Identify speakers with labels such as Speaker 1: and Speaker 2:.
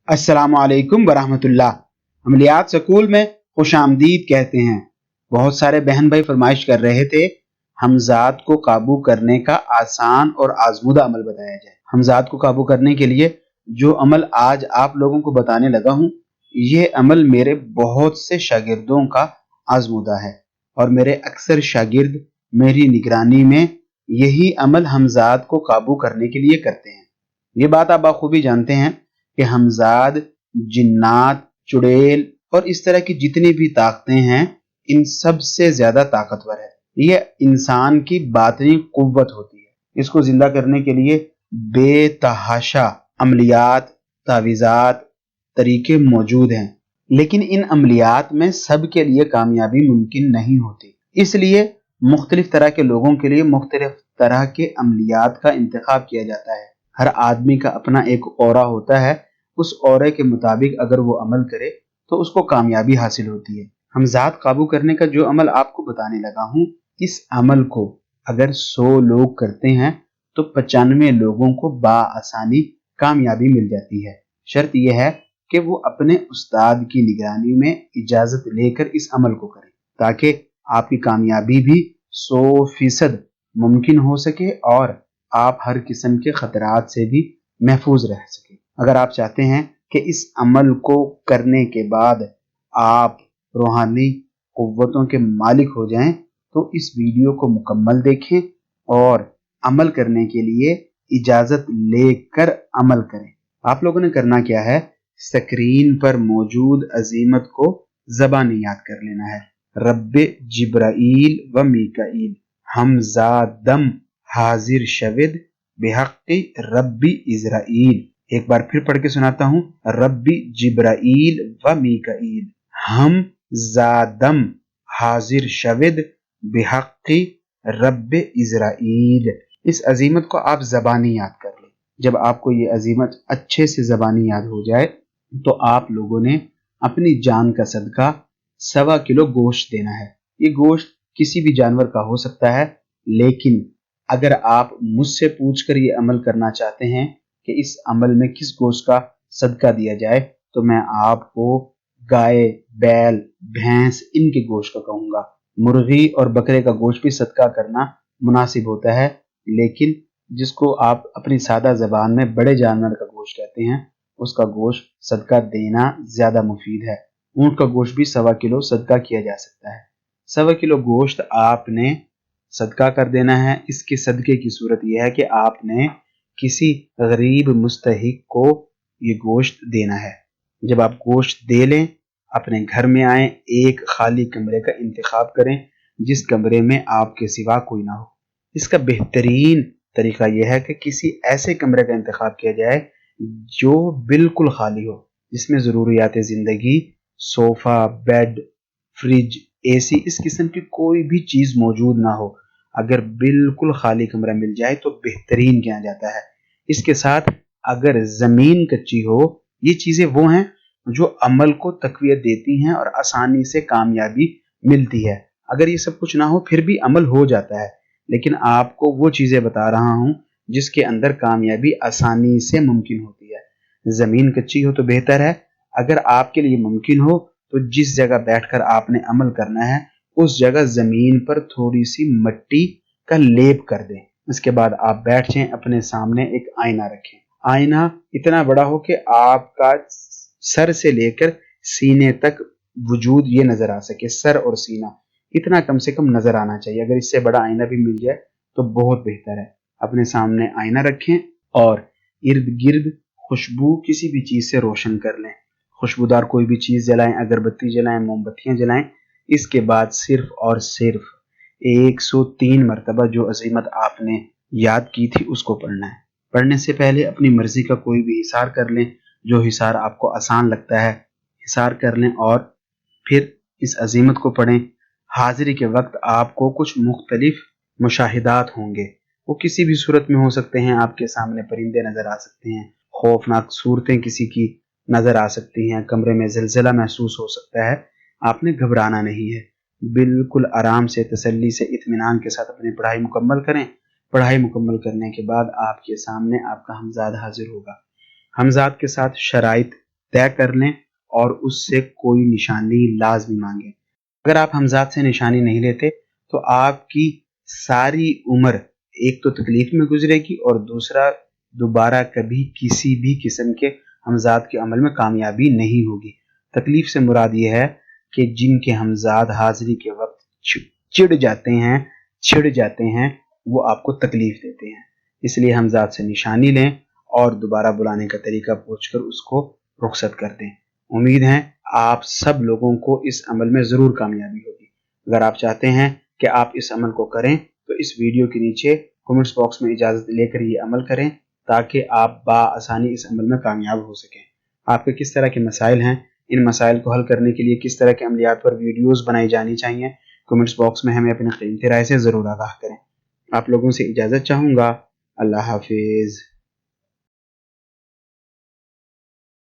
Speaker 1: अस्सलाम वालेकुम वरहमतुल्लाह। अमलियात स्कूल में खुश आमदीद कहते हैं। बहुत सारे बहन भाई फरमाइश कर रहे थे हमजाद को काबू करने का आसान और आजमूदा अमल बताया जाए। हमजाद को काबू करने के लिए जो अमल आज आप लोगों को बताने लगा हूँ, ये अमल मेरे बहुत से शागिर्दों का आजमूदा है और मेरे अक्सर शागिर्द मेरी निगरानी में यही अमल हमजाद को काबू करने के लिए करते हैं। ये बात आप बखूबी जानते हैं कि हमजाद, जिन्नात, चुड़ैल और इस तरह की जितनी भी ताकतें हैं, इन सब से ज्यादा ताकतवर है। ये इंसान की बातनी कुव्वत होती है। इसको जिंदा करने के लिए बेतहाशा अमलियात, तावीज़ात, तरीके मौजूद हैं, लेकिन इन अमलियात में सब के लिए कामयाबी मुमकिन नहीं होती। इसलिए मुख्तलिफ तरह के लोगों के लिए मुख्तलिफ तरह के अमलियात का इंतखाब किया जाता है। हर आदमी का अपना एक औरा होता है, उस औरे के मुताबिक अगर वो अमल करे तो उसको कामयाबी हासिल होती है। हमजाद काबू करने का जो अमल आपको बताने लगा हूँ, इस अमल को अगर 100 लोग करते हैं तो 95 लोगों को बाआसानी कामयाबी मिल जाती है। शर्त यह है कि वो अपने उस्ताद की निगरानी में इजाजत लेकर इस अमल को करें, ताकि आपकी कामयाबी भी 100% मुमकिन हो सके और आप हर किस्म के खतरात से भी महफूज रह सके। अगर आप चाहते हैं कि इस अमल को करने के बाद आप रूहानी कुव्वतों के मालिक हो जाएं, तो इस वीडियो को मुकम्मल देखें और अमल करने के लिए इजाजत लेकर अमल करें। आप लोगों ने करना क्या है, स्क्रीन पर मौजूद अजीमत को ज़बानी याद कर लेना है। रब्बे जिब्राईल व मीकाईल हमजादम हाजिर शविद बेहक़्क़ि रब्बी इज़राईल। एक बार फिर पढ़ के सुनाता हूँ, रब्बी जिब्राईल व मीकाईल हम जादम हाजिर शविद बेहक़्क़ि रब्बे इज़राईल। इस अजीमत को आप ज़बानी याद कर लें। जब आपको ये अजीमत अच्छे से ज़बानी याद हो जाए तो आप लोगों ने अपनी जान का सदका 1.25 किलो गोश्त देना है। ये गोश्त किसी भी जानवर का हो सकता है, लेकिन अगर आप मुझसे पूछकर ये अमल करना चाहते हैं कि इस अमल में किस गोश्त का सदका दिया जाए, तो मैं आपको गाय, बैल, भैंस इनके गोश्त का कहूँगा। मुर्गी और बकरे का गोश्त भी सदका करना मुनासिब होता है, लेकिन जिसको आप अपनी सादा ज़बान में बड़े जानवर का गोश्त कहते हैं, उसका गोश्त सदका देना ज़्यादा मुफीद है। ऊँट का गोश्त भी 1.25 किलो सदका किया जा सकता है। 1.25 किलो गोश्त आपने सदका कर देना है। इसके सदके की सूरत यह है कि आपने किसी गरीब मुस्तहिक को ये गोश्त देना है। जब आप गोश्त दे लें, अपने घर में आए, एक खाली कमरे का इंतखाब करें जिस कमरे में आपके सिवा कोई ना हो। इसका बेहतरीन तरीका यह है कि किसी ऐसे कमरे का इंतखाब किया जाए जो बिल्कुल खाली हो, जिसमें ज़रूरियात ज़िंदगी, सोफ़ा, बेड, फ्रिज, एसी, इस किस्म की कोई भी चीज़ मौजूद ना हो। अगर बिल्कुल खाली कमरा मिल जाए तो बेहतरीन किया जाता है। इसके साथ अगर ज़मीन कच्ची हो, ये चीज़ें वो हैं जो अमल को तक़वियत देती हैं और आसानी से कामयाबी मिलती है। अगर ये सब कुछ ना हो फिर भी अमल हो जाता है, लेकिन आपको वो चीज़ें बता रहा हूँ जिसके अंदर कामयाबी आसानी से मुमकिन होती है। ज़मीन कच्ची हो तो बेहतर है। अगर आपके लिए मुमकिन हो तो जिस जगह बैठकर आपने अमल करना है, उस जगह ज़मीन पर थोड़ी सी मिट्टी का लेप कर दें। इसके बाद आप बैठ जाएं, अपने सामने एक आईना रखें। आईना इतना बड़ा हो कि आपका सर से लेकर सीने तक वजूद ये नजर आ सके। सर और सीना इतना कम से कम नजर आना चाहिए। अगर इससे बड़ा आईना भी मिल जाए तो बहुत बेहतर है। अपने सामने आईना रखें और इर्द गिर्द खुशबू किसी भी चीज से रोशन कर लें। खुशबूदार कोई भी चीज जलाएं, अगरबत्ती जलाएं, मोमबत्तियां जलाएं। इसके बाद सिर्फ और सिर्फ 103 मरतबा जो अजीमत आपने याद की थी उसको पढ़ना है। पढ़ने से पहले अपनी मर्जी का कोई भी हिसार कर लें, जो हिसार आपको आसान लगता है हिसार कर लें और फिर इस अजीमत को पढ़ें। हाजिरी के वक्त आपको कुछ मुख्तलिफ मुशाहिदात होंगे, वो किसी भी सूरत में हो सकते हैं। आपके सामने परिंदे नजर आ सकते हैं, खौफनाक सूरतें किसी की नजर आ सकती हैं, कमरे में ज़लज़ला महसूस हो सकता है। आपने घबराना नहीं है, बिल्कुल आराम से, तसल्ली से, इत्मीनान के साथ अपनी पढ़ाई मुकम्मल करें। पढ़ाई मुकम्मल करने के बाद आपके सामने आपका हमजाद हाजिर होगा। हमजाद के साथ शराइत طے کر لیں اور اس سے کوئی نشانی لازمی مانگیں۔ اگر آپ ہمزاد سے نشانی نہیں لیتے تو آپ کی ساری عمر ایک تو تکلیف میں گزرے گی اور دوسرا دوبارہ کبھی کسی بھی قسم کے ہمزاد کے عمل میں کامیابی نہیں ہوگی۔ تکلیف سے مراد یہ ہے کہ جن کے ہمزاد حاضری کے وقت چھڑ جاتے ہیں وہ آپ کو تکلیف دیتے ہیں، اس لیے ہمزاد سے نشانی لیں اور دوبارہ بلانے کا طریقہ پوچھ کر اس کو رخصت کر دیں۔ امید ہے آپ سب لوگوں کو اس عمل میں ضرور کامیابی ہوگی۔ اگر آپ چاہتے ہیں کہ آپ اس عمل کو کریں تو اس ویڈیو کے نیچے کمنٹس باکس میں اجازت لے کر یہ عمل کریں تاکہ آپ بآسانی اس عمل میں کامیاب ہو سکیں۔ آپ کے کس طرح کے مسائل ہیں، ان مسائل کو حل کرنے کے لیے کس طرح کے عملیات پر ویڈیوز بنائی جانی چاہیے، کمنٹس باکس میں ہمیں اپنی قیمتی رائے سے ضرور آگاہ کریں۔ آپ لوگوں سے اجازت چاہوں گا۔ اللہ حافظ۔